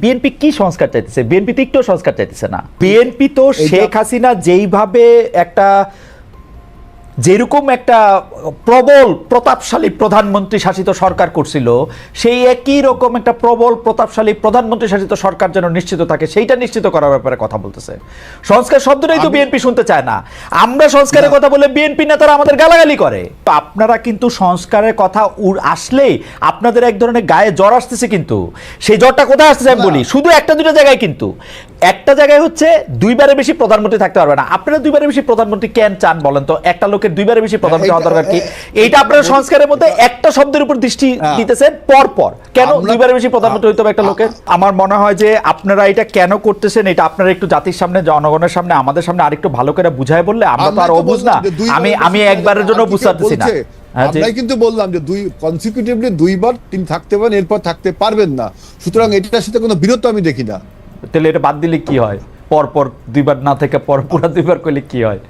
BNP কি সংস্কার চাইতেছে? বিএনপি তো একটু সংস্কার চাইতেছে না। বিএনপি তো শেখ হাসিনা যেইভাবে একটা যেরকম একটা প্রবল প্রতাপশালী প্রধানমন্ত্রী শাসিত সরকার করছিল, সেই একই রকম একটা প্রবল প্রতাপশালী প্রধানমন্ত্রী শাসিত সরকার যেন নিশ্চিত থাকে, সেইটা নিশ্চিত করার ব্যাপারে কথা বলতেছে। সংস্কার শব্দটাই তো বিএনপি শুনতে চায় না। আমরা সংস্কারের কথা বলে বিএনপি নেতারা আমাদের গালাগালি করে। তো আপনারা কিন্তু সংস্কারের কথা আসলেই আপনাদের এক ধরনের গায়ে জ্বর আসতেছে, কিন্তু সেই জ্বরটা কোথায় আসতেছে আমি বলি, শুধু একটা দুটো জায়গায়। কিন্তু একটা জায়গায় হচ্ছে দুইবারের বেশি প্রধানমন্ত্রী থাকতে পারবে না। আপনারা দুইবারের বেশি প্রধানমন্ত্রী কেন চান বলেন তো? একটা লোকের দুইবারের বেশি প্রধানমন্ত্রী হওয়া দরকার কি? এইটা আপনারা সংস্কারের মধ্যে একটা শব্দের উপর দৃষ্টি দিতেছেন পর পর। কেন দুইবারের বেশি প্রধানমন্ত্রী হইতে হবে একটা লোকের? আমার মনে হয় যে আপনারা এটা কেন করতেছেন, এটা আপনারা একটু জাতির সামনে, জনগণের সামনে, আমাদের সামনে আরেকটু ভালো করে বুঝায় বললে, আমরা তো আর অবুঝ না। আমি একবারের জন্য বুঝতে পারতেছি না। আমরাই কিন্তু বললাম যে কনসিকিউটিভলি দুইবার তিনি থাকতে পারেন, এরপর থাকতে পারবেন না। সুতরাং এটার সাথে কোনো বিরোধ আমি দেখি না। তাহলে এটা বাদ দিলে কি হয়? পরপর দুইবার না থেকে পুরা দুইবার করলে কি হয়?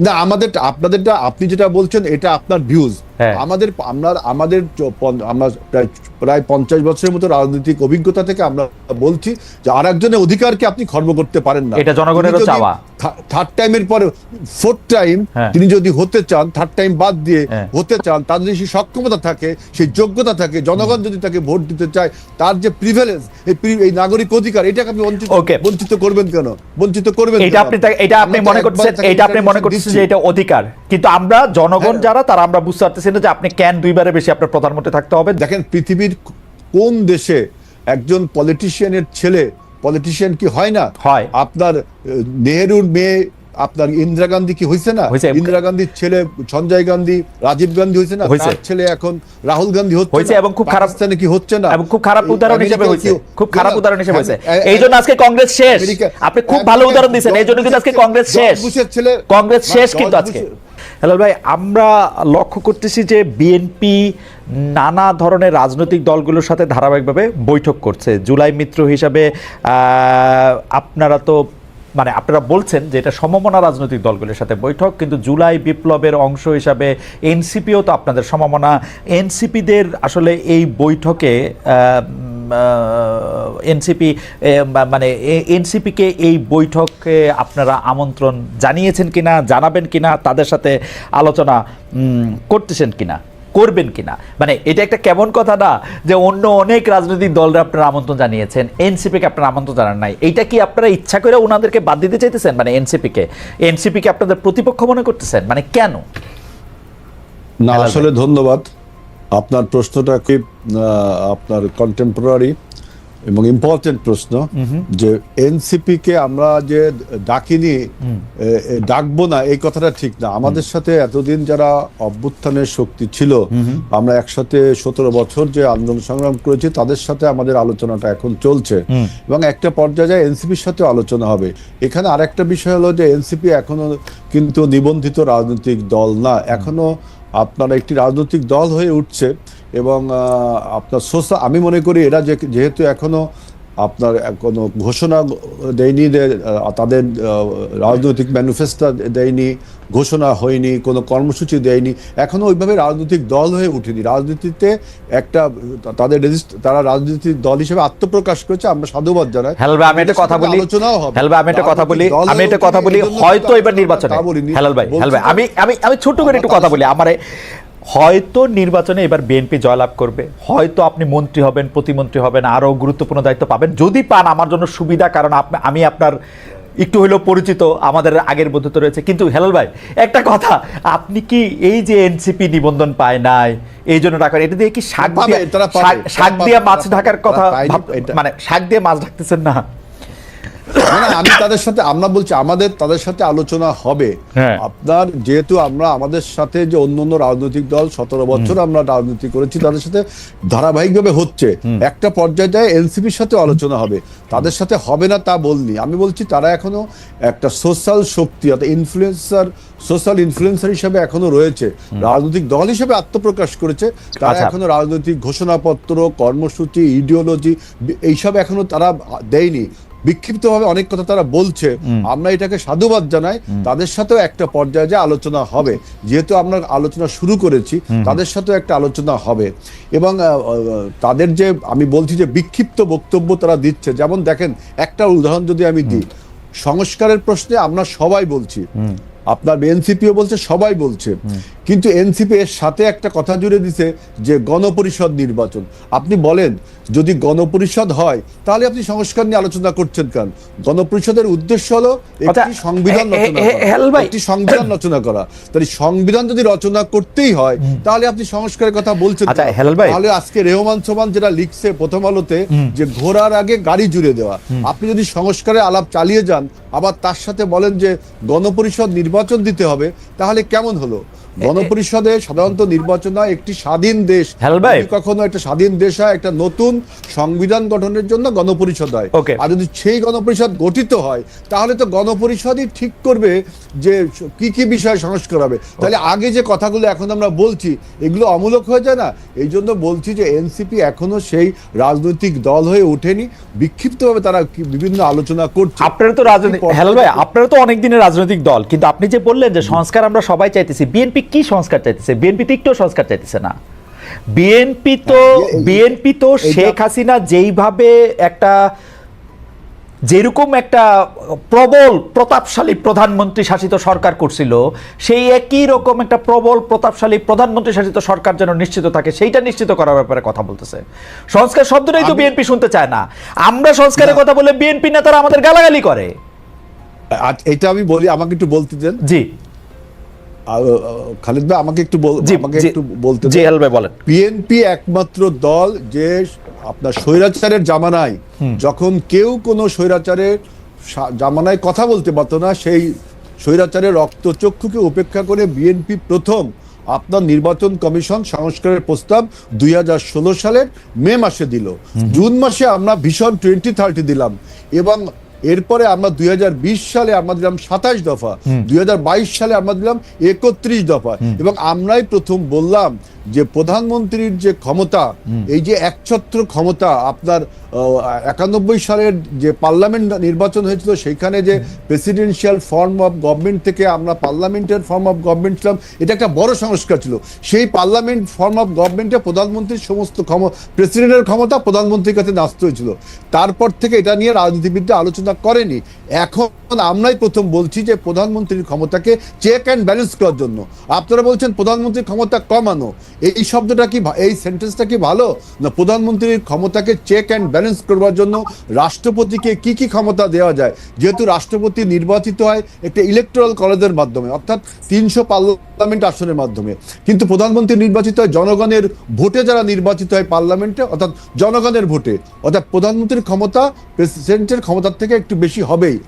না, আপনাদেরটা, আপনি যেটা বলছেন এটা আপনার ভিউজ। আমাদের আমরা প্রায় 50 বছরের মতো রাজনৈতিক অভিজ্ঞতা থেকে আমরা বলছি যে আর একজনের অধিকারকে আপনি খর্ব করতে পারেন না। এটা জনগণেরও চাওয়া। থার্ড টাইমের পরে ফোর্থ টাইম তিনি যদি হতে চান, থার্ড টাইম বাদ দিয়ে হতে চান, তার যদি সেই সক্ষমতা থাকে, সেই যোগ্যতা থাকে, জনগণ যদি তাকে ভোট দিতে চায়, তার যে প্রিভিলেজ, এই নাগরিক অধিকার, এটাকে আপনি বঞ্চিত করবেন কেন? বঞ্চিত করবেন এটা আপনি মনে করছেন যে এটা অধিকার, কিন্তু আমরা জনগণ যারা, তারা আমরা বুঝতে পারতেছি না যে আপনি কেন দুইবারে বেশি আপনার প্রধানমন্ত্রী থাকতে হবে। দেখেন, পৃথিবীর কোন দেশে একজন পলিটিশিয়ানের ছেলে পলিটিশিয়ান কি হয় না? হয়। আপনার নেহেরুর মেয়ে আপনার ইন্দিরা গান্ধী কি হয়েছে না? ইন্দিরা গান্ধীর ছেলে সঞ্জয় গান্ধী, রাজীব গান্ধী হয়েছে না? তার ছেলে এখন রাহুল গান্ধী হচ্ছে, এবং খুব খারাপ স্থানে কি হচ্ছে না? এবং খুব খারাপ উদাহরণ হিসেবে হয়েছে, খুব খারাপ উদাহরণ হিসেবে হয়েছে। এই জন্য আজকে কংগ্রেস শেষ। আপনি খুব ভালো উদাহরণ দিয়েছেন, এই জন্য কিন্তু আজকে কংগ্রেস শেষ। কংগ্রেস শেষ কিন্তু আজকে। হ্যালো ভাই, আমরা লক্ষ্য করতেছি যে বিএনপি নানা ধরনের রাজনৈতিক দলগুলোর সাথে ধারাবাহিকভাবে বৈঠক করছে। জুলাই মিত্র হিসাবে আপনারা তো আপনারা বলছেন যে এটা সমমনা রাজনৈতিক দলগুলোর সাথে বৈঠক, কিন্তু জুলাই বিপ্লবের অংশ হিসাবে এনসিপিও তো আপনাদের সমমনা। এনসিপিদের আসলে এই বৈঠকে এনসিপিকে এই বৈঠকে আপনারা আমন্ত্রণ জানিয়েছেন কিনা, জানাবেন কিনা, তাদের সাথে আলোচনা করতেছেন কিনা, করবেন কিনা? এটা একটা কেমন কথা না যে অন্য অনেক রাজনৈতিক দলরা আপনারা আমন্ত্রণ জানিয়েছেন, এনসিপিকে আপনারা আমন্ত্রণ জানান নাই। এইটা কি আপনারা ইচ্ছা করে ওনাদেরকে বাদ দিতে চাইতেছেন? এনসিপিকে আপনাদের প্রতিপক্ষ মনে করতেছেন? কেন? না, আসলে ধন্যবাদ। আপনার প্রশ্নটা খুব আপনার কন্টেম্পোরারি এবং ইম্পর্টেন্ট প্রশ্ন, যে এনসিপি কে আমরা যে ডাকিনি, ডাকবো না, এই কথাটা ঠিক না। আমাদের সাথে এতদিন যারা অভ্যুত্থানের শক্তি ছিল, আমরা একসাথে 17 বছর যে আন্দোলন সংগ্রাম করেছি, তাদের সাথে আমাদের আলোচনাটা এখন চলছে, এবং একটা পর্যায়ে এনসিপির সাথে আলোচনা হবে। এখানে আরেকটা বিষয় হলো যে এনসিপি এখনো কিন্তু নিবন্ধিত রাজনৈতিক দল না, এখনো আপনার একটি রাজনৈতিক দল হয়ে উঠছে। এবং আপনার আমি মনে করি এরা যেহেতু এখনো আপনার কোনো ঘোষণা দেয়নি, তাদের রাজনৈতিক ম্যানিফেস্টো দেয়নি, ঘোষণা হয়নি, কোনো কর্মসূচি দেয়নি, এখনো ওইভাবে রাজনৈতিক দল হয়ে উঠেনি। রাজনীতিতে একটা তারা রাজনৈতিক দল হিসেবে আত্মপ্রকাশ করেছে, আমরা সাধুবাদ জানাই। আমি একটা কথা বলি, হয়তো এবার নির্বাচনে, আমি ছোট করে একটু কথা বলি, হয়তো নির্বাচনে এবার বিএনপি জয়লাভ করবে, হয়তো আপনি মন্ত্রী হবেন, প্রতিমন্ত্রী হবেন, আরো গুরুত্বপূর্ণ দায়িত্ব পাবেন, যদি পান আমার জন্য সুবিধা, কারণ আমি আপনার একটু হলেও পরিচিত, আমাদের আগের বন্ধুত্ব রয়েছে। কিন্তু হেলাল ভাই, একটা কথা, আপনি কি এই যে এনসিপি নিবন্ধন পায় নাই, এই জন্য টাকা, এটা দিয়ে কি শাক দিয়ে মাছ ঢাকার কথা, শাক দিয়ে মাছ ঢাকতেছেন না? আমি তাদের সাথে, আমরা বলছি তাদের সাথে আলোচনা হবে। আপনার যেহেতু আমাদের সাথে যে অন্য রাজনৈতিক দল 17 বছর আমরা রাজনীতি করেছি, তাদের সাথে ধারাবাহিকভাবে হচ্ছে, একটা পর্যায়ে যায় এনসিপির সাথে আলোচনা হবে। তাদের সাথে হবে না তা বলনি, আমি বলছি তারা এখনো একটা সোশ্যাল শক্তি, সোশ্যাল ইনফ্লুয়েন্সার হিসেবে এখনো রয়েছে, রাজনৈতিক দল হিসেবে আত্মপ্রকাশ করেছে। তারা এখনো রাজনৈতিক ঘোষণাপত্র, কর্মসূচি, ইডিওলজি এইসব এখনো তারা দেয়নি। বিক্ষিপ্তভাবে অনেক কথা তারা বলছে, আমরা এটাকে সাধুবাদ জানাই। তাদের সাথেও একটা পর্যায়ে যে আলোচনা হবে, যেহেতু আমরা আলোচনা শুরু করেছি, তাদের সাথেও একটা আলোচনা হবে। এবং তাদের যে আমি বলছি যে বিক্ষিপ্ত বক্তব্য তারা দিচ্ছে, যেমন দেখেন একটা উদাহরণ যদি আমি দিই, সংস্কারের প্রশ্নে আমরা সবাই বলছি, আপনার এনসিপিও বলছে, সবাই বলছে, কিন্তু এনসিপি এর সাথে একটা কথা জুড়ে দিছে যে গণপরিষদ নির্বাচন। আপনি বলেন যদি গণপরিষদ হয় তাহলে আপনি সংস্কার নিয়ে আলোচনা করছেন কেন? গণপরিষদের উদ্দেশ্য হলো একটি সংবিধান রচনা করা, একটি সংবিধান রচনা করা। তাহলে সংবিধান যদি রচনা করতেই হয় তাহলে আপনি সংস্কারের কথা বলছেন। তাহলে আজকে রেহমান সোমান যেটা লিখছে প্রথম আলোতে যে ঘোড়ার আগে গাড়ি জুড়ে দেওয়া, আপনি যদি সংস্কারের আলাপ চালিয়ে যান আবার তার সাথে বলেন যে গণপরিষদ নির্বাচন দিতে হবে, তাহলে কেমন হলো? গণপরিষদে সাধারণত নির্বাচন হয় একটি স্বাধীন দেশ, কখনো একটা স্বাধীন দেশ হয় একটা নতুন সংবিধান গঠনের জন্য গণপরিষদ হয়। আর যদি সেই গণপরিষদ গঠিত হয় তাহলে তো গণপরিষদই ঠিক করবে যে কি কি বিষয় সংস্কার হবে। তাহলে আগে যে কথাগুলো এখন আমরা বলছি এগুলো অমূলক হয়ে যায় না? এই জন্য বলছি যে এনসিপি এখনো সেই রাজনৈতিক দল হয়ে ওঠেনি, বিক্ষিপ্তভাবে তারা বিভিন্ন আলোচনা করছে। আপনারা তো রাজনৈতিক, হেলাল ভাই আপনারা তো অনেক দিনের রাজনৈতিক দল, কিন্তু আপনি যে বললেন যে সংস্কার আমরা সবাই চাইতেছি, বিএনপি কি সংস্কার চাইতেছে? বিএনপি তো একটু সংস্কার চাইতেছে না। বিএনপি তো শেখ হাসিনা যেইভাবে একটা যেরকম একটা প্রবল প্রতাপশালী প্রধানমন্ত্রী শাসিত সরকার করছিল, সেই একই রকম একটা প্রবল প্রতাপশালী প্রধানমন্ত্রী শাসিত সরকার যেন নিশ্চিত থাকে, সেইটা নিশ্চিত করার ব্যাপারে কথা বলতেছে। সংস্কার শব্দটাই তো বিএনপি শুনতে চায় না। আমরা সংস্কারের কথা বলে বিএনপি নেতারা আমাদের গালাগালি করে। এটা আমি বলি, আমাকে একটু বলতে দেন। জি খালিদ ভাই আমাকে একটু বলতে বলেন। বিএনপি একমাত্র দল যে আপনার স্বৈরাচারের জামানায়, যখন কেউ কোনো স্বৈরাচারের জামানায় কথা বলতে পারতো না, সেই স্বৈরাচারের রক্তচক্ষুকে উপেক্ষা করে বিএনপি প্রথম আপনার নির্বাচন কমিশন সংস্কারের প্রস্তাব 2016 সালের মে মাসে দিল। জুন মাসে আমরা ভিশন 2030 দিলাম, এবং এরপরে আমরা 2020 সালে আমরা দিলাম 27 দফা, 2022 সালে আমরা দিলাম 31 দফা। এবং আমরাই প্রথম বললাম যে প্রধানমন্ত্রীর যে ক্ষমতা, এই যে একছত্র ক্ষমতা, আপনার 91 সালের যে পার্লামেন্ট নির্বাচন হয়েছিল সেখানে যে প্রেসিডেন্সিয়াল ফর্ম অফ গভর্নমেন্ট থেকে আমরা পার্লামেন্টের ফর্ম অফ গভর্নমেন্ট ছিলাম, এটা একটা বড় সংস্কার ছিল। সেই পার্লামেন্ট ফর্ম অফ গভর্নমেন্টে প্রধানমন্ত্রীর সমস্ত প্রেসিডেন্টের ক্ষমতা প্রধানমন্ত্রীর কাছে ন্যস্ত হয়েছিল। তারপর থেকে এটা নিয়ে রাজনীতিবিদরা আলোচনা করেনি। এখন আমরাই প্রথম বলছি যে প্রধানমন্ত্রীর ক্ষমতাকে চেক অ্যান্ড ব্যালেন্স করার জন্য। আপনারা বলছেন প্রধানমন্ত্রীর ক্ষমতা কমানো, এই শব্দটা কি, এই সেন্টেন্সটা কি ভালো না? প্রধানমন্ত্রীর ক্ষমতাকে চেক অ্যান্ড ব্যালেন্স করবার জন্য রাষ্ট্রপতিকে কি কি ক্ষমতা দেওয়া যায়, যেহেতু রাষ্ট্রপতি নির্বাচিত হয় একটা ইলেকটোরাল কলেজের মাধ্যমে, অর্থাৎ 300 পার্লামেন্ট আসনের মাধ্যমে, কিন্তু প্রধানমন্ত্রী নির্বাচিত হয় জনগণের ভোটে, যারা নির্বাচিত হয় পার্লামেন্টে, অর্থাৎ জনগণের ভোটে। অর্থাৎ প্রধানমন্ত্রীর ক্ষমতা প্রেসিডেন্টের ক্ষমতার থেকে একটু বেশি হবেই,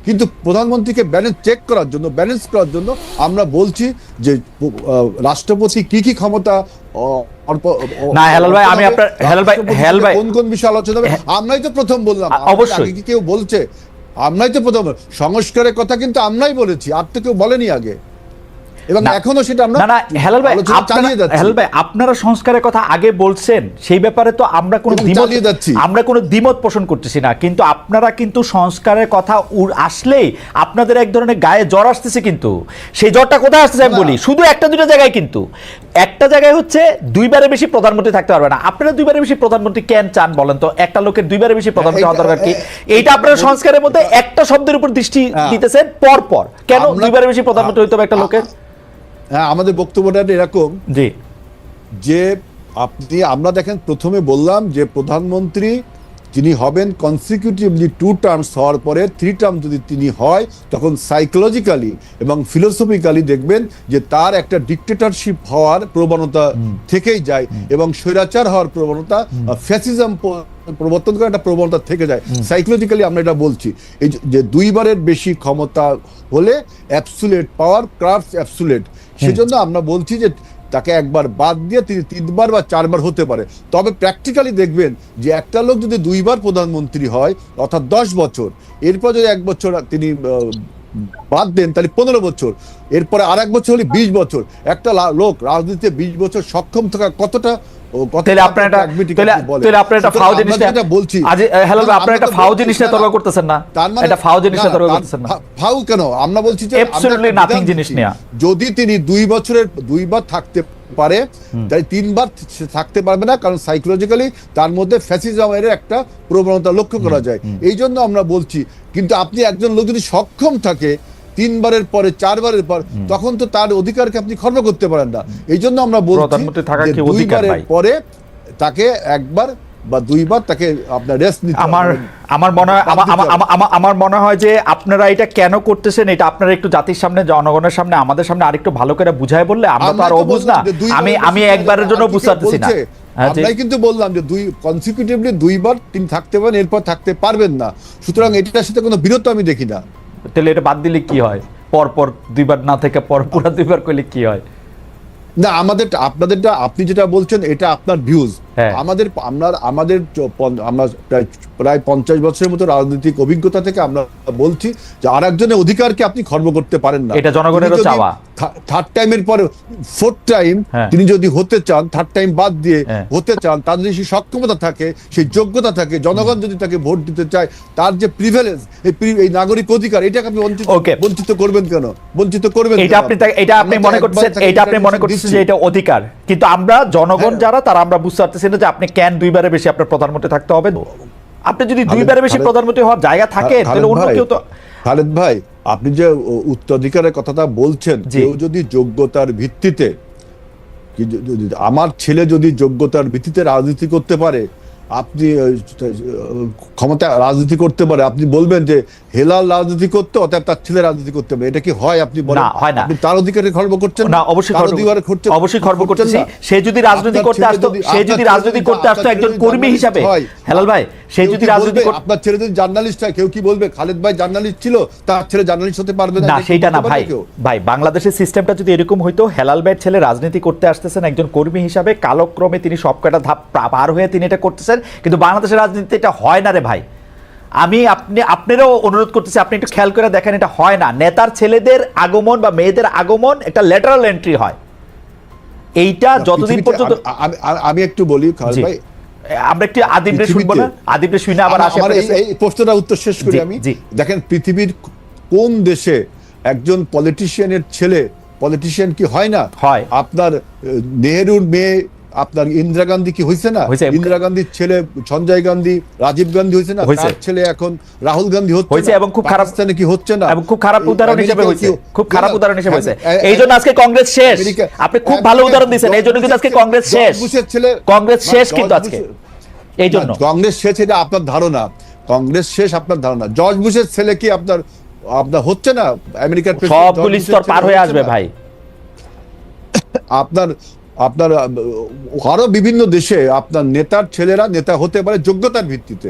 কিন্তু প্রধানমন্ত্রীকে ব্যালেন্স করার জন্য আমরা বলছি যে রাষ্ট্রপতি কি কি ক্ষমতা কোন কোন বিষয় আলোচনা হবে, আমরাই তো প্রথম বললাম। অবশ্যই কেউ বলছে, আমরাই তো প্রথম সংস্কারের কথা কিন্তু আমরাই বলেছি, আর তো কেউ বলেনি আগে, এবং এখনো সেটা আমরা হেলাল ভাই আপনারা সংস্কারের কথা আগে বলছেন, সেই ব্যাপারে তো আমরা কোনো দ্বিমত পোষণ করতেছি না, কিন্তু আপনারা কিন্তু সংস্কারের কথা আসলেই আপনাদের এক ধরনের গায়ে জ্বর আসতেছে। কিন্তু সেই জ্বরটা কোথায় আসতেছে আমি বলি, শুধু একটা দুটো জায়গায়। কিন্তু একটা জায়গায় হচ্ছে দুইবারের বেশি প্রধানমন্ত্রী থাকতে পারবে না। আপনারা দুইবারের বেশি প্রধানমন্ত্রী কেন চান বলেন তো? একটা লোকের দুইবারের বেশি প্রধানমন্ত্রী হওয়া দরকার কি? এইটা আপনারা সংস্কারের মধ্যে একটা শব্দের উপর দৃষ্টি দিতেছেন পর কেন দুইবারের বেশি প্রধানমন্ত্রী হইতে হবে একটা লোকের? হ্যাঁ, আমাদের বক্তব্যটা এরকম যে আমরা দেখেন প্রথমে বললাম যে প্রধানমন্ত্রী যিনি হবেন কনসিকিউটিভলি 2 টার্মস হওয়ার পরে 3 টার্ম যদি তিনি হয়, তখন সাইকোলজিক্যালি এবং ফিলোসফিক্যালি দেখবেন যে তার একটা ডিক্টেটরশিপ হওয়ার প্রবণতা থেকেই যায়, এবং স্বৈরাচার হওয়ার প্রবণতা, ফ্যাসিজম প্রবর্তন করার একটা প্রবণতা থেকে যায়। সাইকোলজিক্যালি আমরা এটা বলছি, এই যে দুইবারের বেশি ক্ষমতা হলে অ্যাবসুলেট পাওয়ার ক্রাফটস অ্যাবসুলেট, সেজন্য আমরা বলছি যে তাকে একবার বাদ দিয়ে তিনি 3 বার বা 4 বার হতে পারে। তবে প্র্যাকটিক্যালি দেখবেন যে একটা লোক যদি 2 বার প্রধানমন্ত্রী হয়, অর্থাৎ 10 বছর, এরপর যদি 1 বছর তিনি বাদ দেন তাহলে 15 বছর, এরপরে আর 1 বছর হলে 20 বছর। একটা লোক রাজনীতিতে 20 বছর সক্ষম থাকা কতটা তাহলে আপনার একটা ফাও জিনিস বলছি হ্যালো আপনার একটা ফাও জিনিস নিয়ে তর্ক করতেছেন না, এটা ফাও জিনিস নিয়ে তর্ক করতেছেন না। ফাউ কেন? আমরা বলছি যে অ্যাবসলিউটলি নাথিং জিনিস নিয়ে, যদি তিনি 2 বছরের 2 বার থাকতে পারে তাই 3 বার থাকতে পারবে না, কারণ সাইকোলজিক্যালি তার মধ্যে ফ্যাসিজমের একটা প্রবণতা লক্ষ্য করা যায়। এই জন্য আমরা বলছি, কিন্তু আপনি একজন লোক যদি সক্ষম থাকে 3 বারের পরে 4 বারের পর, তখন তো তার অধিকারকে আপনি খর্ব করতে পারেন না। এই জন্য আমরা বলছি যে 2 বারের পরে তাকে 1 বার বা 2 বার তাকে আপনার রেস্ট নিতে আমার মনে হয় যে আপনারা এটা কেন করতেছেন, এটা আপনারা একটু জাতির সামনে, জনগণের সামনে, আমাদের সামনে আরেকটু ভালো করে বুঝায় বললে আমরা তো আর অবুঝ না। আমি একবারের জন্য বুঝতে পারতেছি না। আমরাই কিন্তু বললাম যে 2 কনসিকিউটিভলি 2 বার তিনি থাকতে পারেন, এরপর থাকতে পারবেন না। সুতরাং এটার সাথে কোনো বিরোধ আমি দেখি না। তাহলে এটা বাদ দিলে কি হয়? পর 2 বার না থেকে পর পুরো 2 বার করলে কি হয়? না, আপনাদেরটা আপনি যেটা বলছেন এটা আপনার ভিউজ। আমাদের আমরা প্রায় 50 বছরের মতো রাজনৈতিক অভিজ্ঞতা থেকে আমরা বলছি যে আরেকজনের অধিকারকে আপনি খর্ব করতে পারেন না। এটা জনগণেরও চাওয়া। থার্ড টাইমের পরে 4th টাইম তিনি যদি হতে চান, থার্ড টাইম বাদ দিয়ে হতে চান, তার যদি সেই সক্ষমতা থাকে, সেই যোগ্যতা থাকে, জনগণ যদি তাকে ভোট দিতে চায়, তার যে প্রিভিলেজ, এই নাগরিক অধিকার, এটাকে আপনি বঞ্চিত করবেন কেন? বঞ্চিত করবেন এটা আপনি মনে করছেন যে এটা অধিকার, কিন্তু আমরা জনগণ যারা তারা আমরা বুঝতে পারতেছি না যে আপনি কেন 2 বারের বেশি আপনার প্রধানমন্ত্রী থাকতে হবে। আপনি যদি 2 বারের বেশি প্রধানমন্ত্রী হওয়ার জায়গা থাকে তাহলে অন্য কেউ তো। খালেদ ভাই, আপনি যে উত্তরাধিকারের কথাটা বলছেন, কেউ যদি যোগ্যতার ভিত্তিতে, আমার ছেলে যদি যোগ্যতার ভিত্তিতে রাজনীতি করতে পারে, আপনি ক্ষমতা রাজনীতি করতে পারে, আপনি বলবেন যে হেলাল রাজনীতি করতে, অতএব তার ছেলে রাজনীতি করতে পারে। এটা কি হয়? আপনি বলেন আপনি তার অধিকারে খর্ব করছেন না? অবশ্যই খর্ব করতেছি। সে যদি রাজনীতি করতে আসতো একজন কর্মী হিসাবে, হেলাল ভাই, সে যদি রাজনীতি করতে, আপনার ছেলে যদি জার্নালিস্ট হয়, কেউ কি বলবে খালেদ ভাই জার্নালিস্ট ছিল, তার ছেলে জার্নালিস্ট হতে পারবে না? না, সেটা না ভাই। বাংলাদেশের সিস্টেমটা যদি এরকম হইতো, হেলাল ভাইয়ের ছেলে রাজনীতি করতে আসতেছেন একজন কর্মী হিসাবে, কালক্রমে তিনি সবকটা ধাপ পার হয়ে তিনি এটা করতেছেন, কিন্তু বাংলাদেশের রাজনীতিতে এটা হয় না রে ভাই। আপনারও অনুরোধ করতেছি, আপনি একটু খেয়াল করে দেখেন, এটা হয় না। নেতার ছেলেদের আগমন বা মেয়েদের আগমন একটা ল্যাটারাল এন্ট্রি হয়। এইটা যতদিন পর্যন্ত, আমি একটু বলি খালেদ ভাই, আমরা একটু আদিবরে শুনবো না? আদিবরে শুনে আবার আসে। এই প্রশ্নটা উত্তর শেষ করি আমি। দেখেন, পৃথিবীর কোন দেশে একজন পলিটিশিয়ানের ছেলে পলিটিশিয়ান কি হয় না? হয়। আপনার নেহেরুর মেয়ে আপনার ইন্দিরা গান্ধী কি হয়েছে না? ইন্দিরা গান্ধীর ছেলে সঞ্জয় গান্ধী, রাজীব গান্ধী হয়েছে না? তার ছেলে এখন রাহুল গান্ধী হচ্ছে, এবং খুব খারাপ স্থানে কি হচ্ছে না? এবং খুব খারাপ উদাহরণ হিসেবে হয়েছে, খুব খারাপ উদাহরণ হিসেবে হয়েছে। এই জন্য আজকে কংগ্রেস শেষ। আপনি খুব ভালো উদাহরণ দিয়েছেন, এই জন্য কিন্তু আজকে কংগ্রেস শেষ। কংগ্রেস শেষ কিন্তু আজকে এই জন্য। কংগ্রেস শেষ এটা আপনার ধারণা, কংগ্রেস শেষ আপনার ধারণা। জর্জ বুশের ছেলে কি আপনার হচ্ছে না? আমেরিকার সবগুলি স্তর পার হয়ে আসবে ভাই। আপনার আরো বিভিন্ন দেশে আপনার নেতার ছেলেরা নেতা হতে পারে যোগ্যতার ভিত্তিতে।